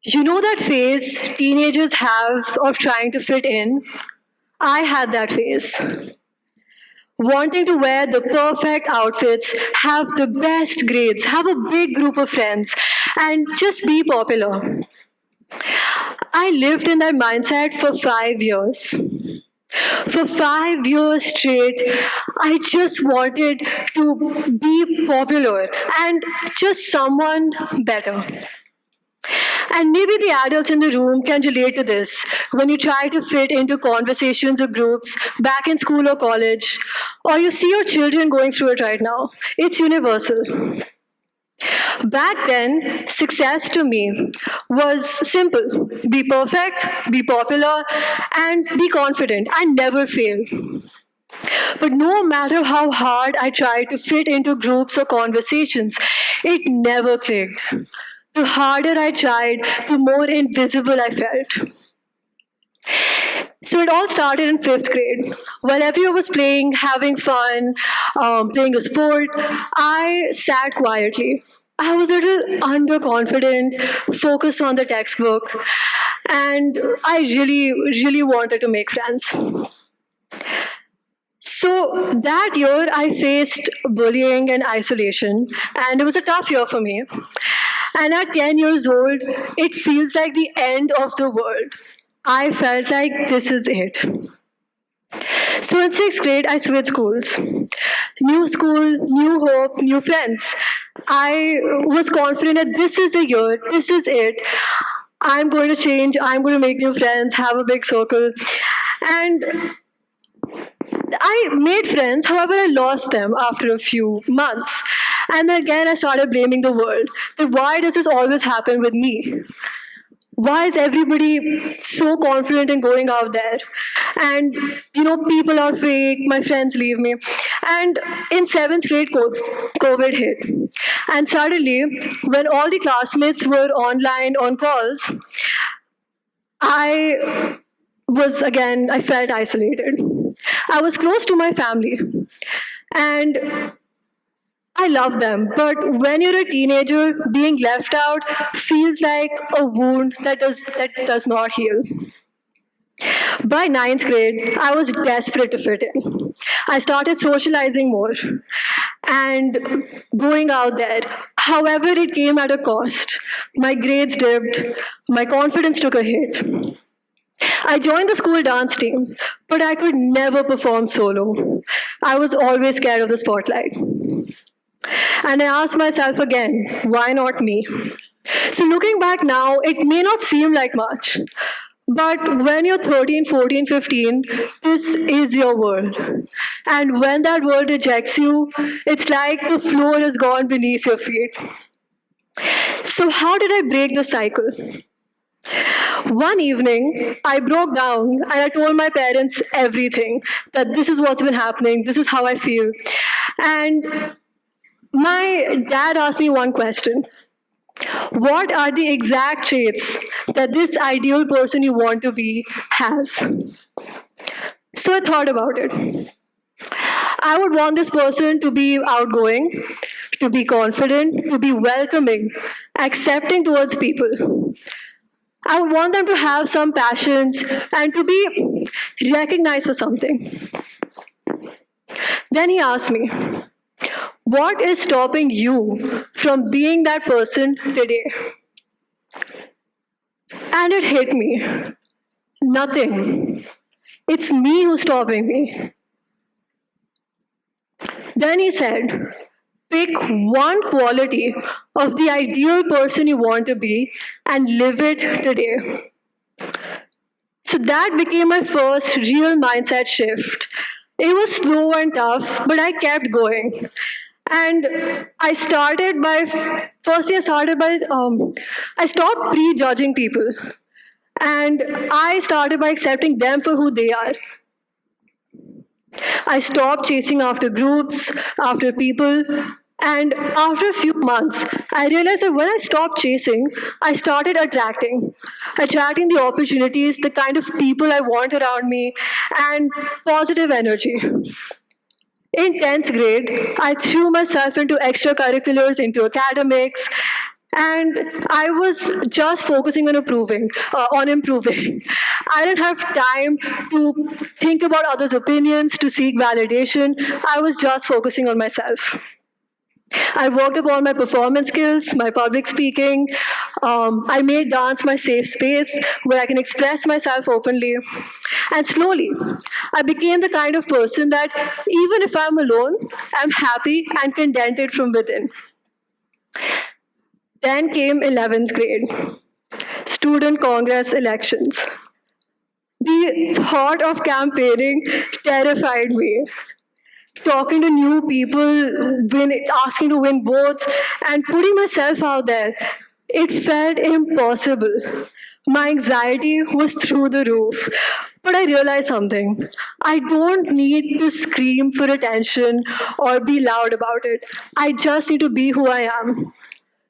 You know that phase teenagers have of trying to fit in? I had that phase. Wanting to wear the perfect outfits, have the best grades, have a big group of friends, and just be popular. I lived in that mindset for 5 years. For 5 years straight, I just wanted to be popular and just someone better. And maybe the adults in the room can relate to this when you try to fit into conversations or groups back in school or college, or you see your children going through it right now. It's universal. Back then, success to me was simple: be perfect, be popular, and be confident. I never failed. But no matter how hard I tried to fit into groups or conversations, it never clicked. The harder I tried, the more invisible I felt. So it all started in fifth grade. While everyone was playing, having fun, playing a sport, I sat quietly. I was a little underconfident, focused on the textbook, and I really, really wanted to make friends. So that year, I faced bullying and isolation, and it was a tough year for me. And at 10 years old, it feels like the end of the world. I felt like this is it. So in sixth grade, I switched schools. New school, new hope, new friends. I was confident that this is the year, this is it. I'm going to change, I'm going to make new friends, have a big circle. And I made friends, however, I lost them after a few months. And then again, I started blaming the world. That why does this always happen with me? Why is everybody so confident in going out there? And, people are fake, my friends leave me. And in seventh grade, COVID hit. And suddenly, when all the classmates were online on calls, I felt isolated. I was close to my family. And I love them, but when you're a teenager, being left out feels like a wound that does not heal. By ninth grade, I was desperate to fit in. I started socializing more and going out there. However, it came at a cost. My grades dipped, my confidence took a hit. I joined the school dance team, but I could never perform solo. I was always scared of the spotlight. And I asked myself again, why not me? So looking back now, it may not seem like much. But when you're 13, 14, 15, this is your world. And when that world rejects you, it's like the floor is gone beneath your feet. So how did I break the cycle? One evening, I broke down and I told my parents everything, that this is what's been happening, this is how I feel. And my dad asked me one question: what are the exact traits that this ideal person you want to be has? So I thought about it. I would want this person to be outgoing, to be confident, to be welcoming, accepting towards people. I would want them to have some passions and to be recognized for something. Then he asked me, what is stopping you from being that person today? And it hit me. Nothing. It's me who's stopping me. Then he said, pick one quality of the ideal person you want to be and live it today. So that became my first real mindset shift. It was slow and tough, but I kept going. And I started by, firstly, I stopped prejudging people. And I started by accepting them for who they are. I stopped chasing after groups, after people, and after a few months, I realized that when I stopped chasing, I started attracting the opportunities, the kind of people I want around me, and positive energy. In 10th grade, I threw myself into extracurriculars, into academics, and I was just focusing on improving. I didn't have time to think about others' opinions, to seek validation. I was just focusing on myself. I worked upon my performance skills, my public speaking. I made dance my safe space where I can express myself openly. And slowly, I became the kind of person that even if I'm alone, I'm happy and contented from within. Then came 11th grade, student congress elections. The thought of campaigning terrified me. Talking to new people, asking to win votes, and putting myself out there, it felt impossible. My anxiety was through the roof. But I realized something. I don't need to scream for attention or be loud about it. I just need to be who I am.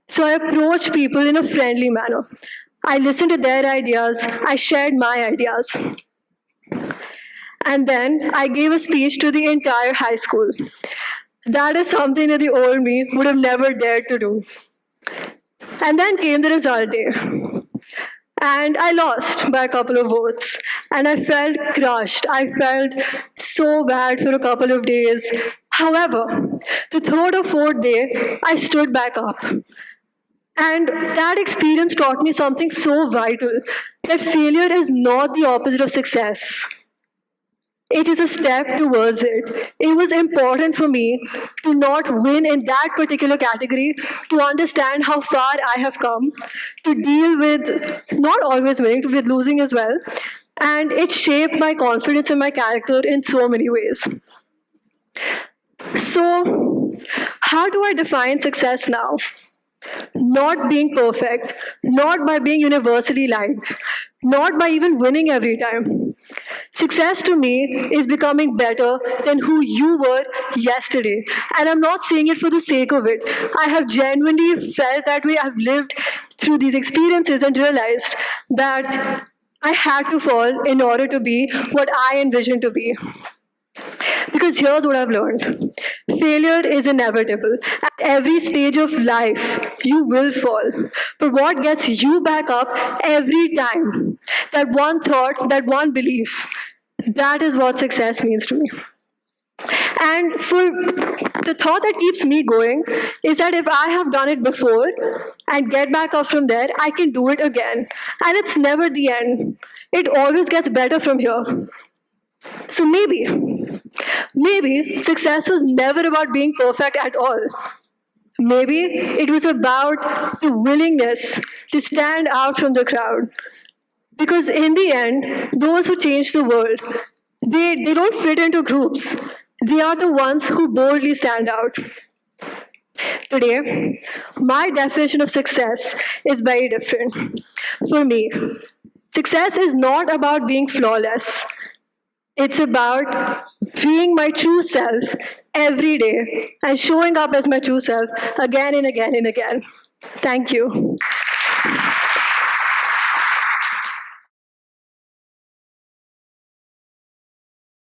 So I approached people in a friendly manner. I listened to their ideas, I shared my ideas. And then I gave a speech to the entire high school. That is something that the old me would have never dared to do. And then came the result day. And I lost by a couple of votes. And I felt crushed. I felt so bad for a couple of days. However, the third or fourth day, I stood back up. And that experience taught me something so vital, that failure is not the opposite of success. It is a step towards it. It was important for me to not win in that particular category, to understand how far I have come, to deal with not always winning, with losing as well. And it shaped my confidence and my character in so many ways. So, how do I define success now? Not being perfect, not by being universally liked, not by even winning every time. Success to me is becoming better than who you were yesterday. And I'm not saying it for the sake of it. I have genuinely felt that way. I've lived through these experiences and realized that I had to fall in order to be what I envisioned to be. Because here's what I've learned. Failure is inevitable. At every stage of life, you will fall. But what gets you back up every time, that one thought, that one belief, that is what success means to me. And for the thought that keeps me going is that if I have done it before and get back up from there, I can do it again. And it's never the end. It always gets better from here. So maybe success was never about being perfect at all. Maybe it was about the willingness to stand out from the crowd. Because in the end, those who change the world, they don't fit into groups. They are the ones who boldly stand out. Today, my definition of success is very different. For me, success is not about being flawless. It's about being my true self every day and showing up as my true self again and again and again. Thank you.